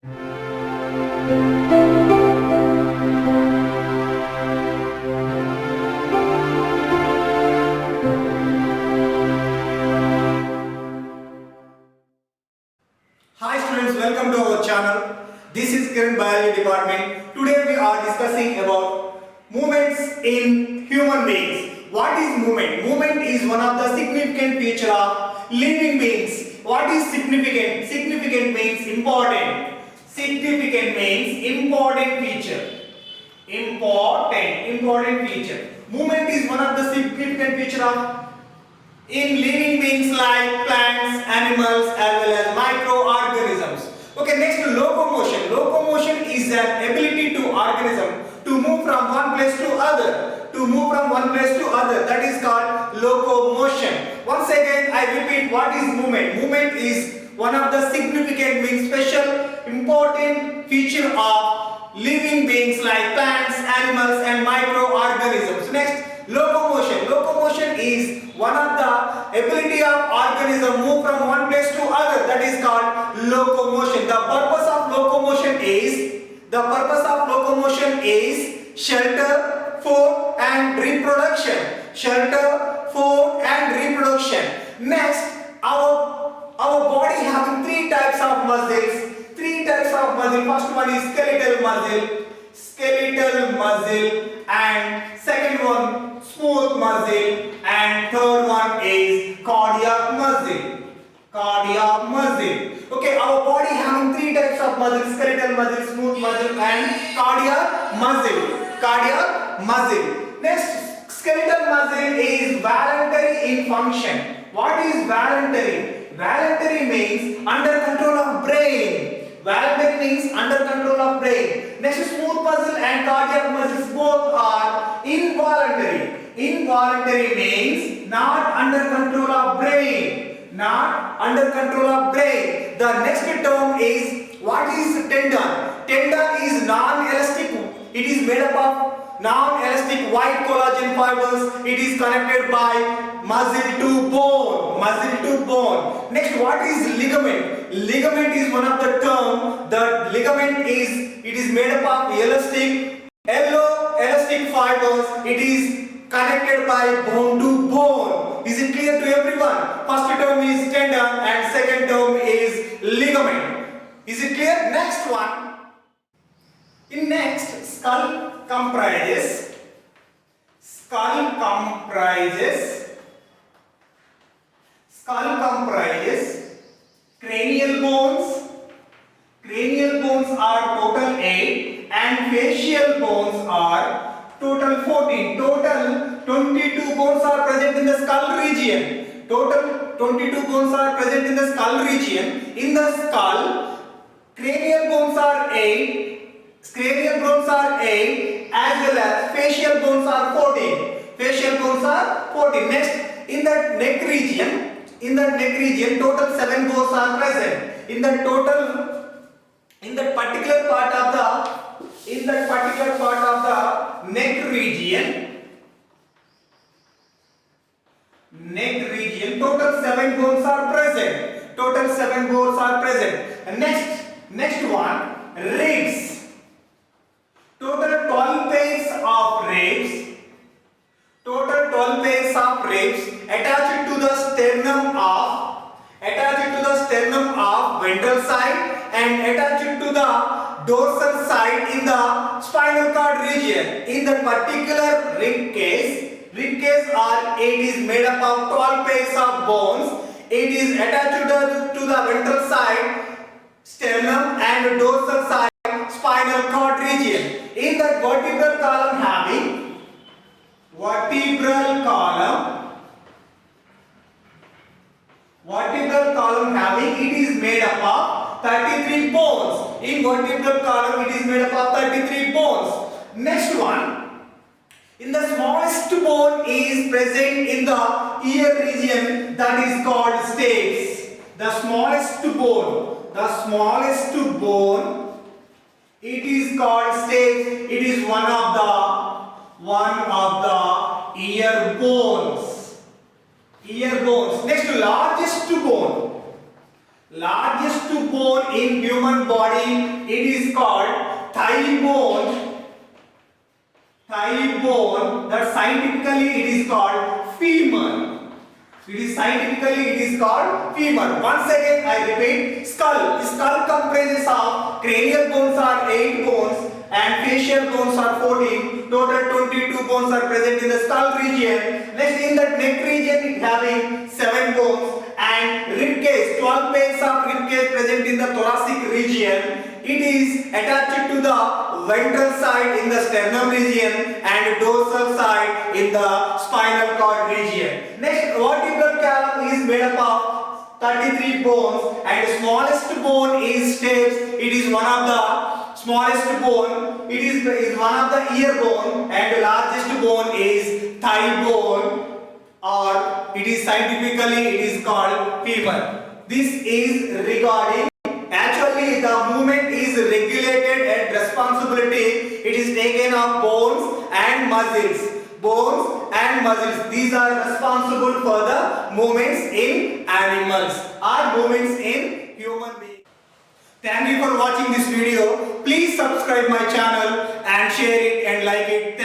Hi students, welcome to our channel. This is Kiran Biology Department. Today we are discussing about movements in human beings. What is movement? Movement is one of the significant feature of living beings. What is significant? Significant means important. Significant means important feature. Important feature. Movement is one of the significant feature of in living beings like plants, animals as well as microorganisms. Okay, next locomotion. Locomotion is an ability to organism to move from one place to other. To move from one place to other. That is called locomotion. Once again, I repeat, what is movement? Movement is one of the significant means special important feature of living beings like plants, animals and microorganisms. Next, locomotion. Locomotion is one of the ability of organism move from one place to other. That is called locomotion. The purpose of locomotion is shelter, food and reproduction. Shelter, food and reproduction. Next, our body having three types of muscles. First one is skeletal muscle and second one smooth muscle and third one is cardiac muscle. Okay, our body having three types of muscles: skeletal muscle, smooth muscle and cardiac muscle. Next, skeletal muscle is voluntary in function. What is voluntary? Voluntary means under control of brain. Next, smooth muscle and cardiac muscles both are involuntary. Involuntary means not under control of brain. The next term is what is tendon? Tendon is non-elastic. It is made up of non-elastic white collagen fibers. It is connected by muscle to bone. Next, what is ligament? Ligament is one of the term. The ligament is made up of elastic fibers. It is connected by bone to bone. Is it clear to everyone? First term is tendon and second term is ligament. Is it clear? Next one. In next, skull comprises cranial bones. Cranial bones are total 8 and facial bones are total 14. Total 22 bones are present in the skull region. In the skull, cranial bones are 8. As well as facial bones are 14. Next, in the neck region, total 7 bones are present. In that particular part of the neck region, total 7 bones are present. And next one, ribs. Total 12 pairs of ribs attached to the sternum of ventral side and attached to the dorsal side in the spinal cord region. In the particular rib case or it is made up of 12 pairs of bones. It is attached to the ventral side, sternum and dorsal side spinal cord region. In the vertebral column having it is made up of 33 bones. In vertebral column it is made up of 33 bones. Next one, in the smallest bone is present in the ear region, that is called stapes. The smallest bone, it is called stapes. It is one of the ear bones. Next, largest bone in human body, it is called thigh bone. Thigh bone, that scientifically it is called femur. Scientifically it is called femur. Once again I repeat, skull. The skull comprises of cranial bones are 8 bones and facial bones are 14. Total 22 bones are present in the skull region. Next, in the neck region it having 7 bones and rib cage, 12 pairs of rib cage present in the thoracic region. It is attached to the ventral side in the sternum region and dorsal side in the spinal cord region. Next, vertebral column is made up of 33 bones and the smallest bone is stapes. It is one of the smallest bone. It is one of the ear bone and the largest bone is thigh bone, or it is scientifically it is called femur. This is regarding. Actually, the movement is regulated and responsibility. It is taken of bones and muscles. Bones and muscles. These are responsible for the movements in animals or movements in human beings. Thank you for watching this video. Please subscribe my channel and share it and like it.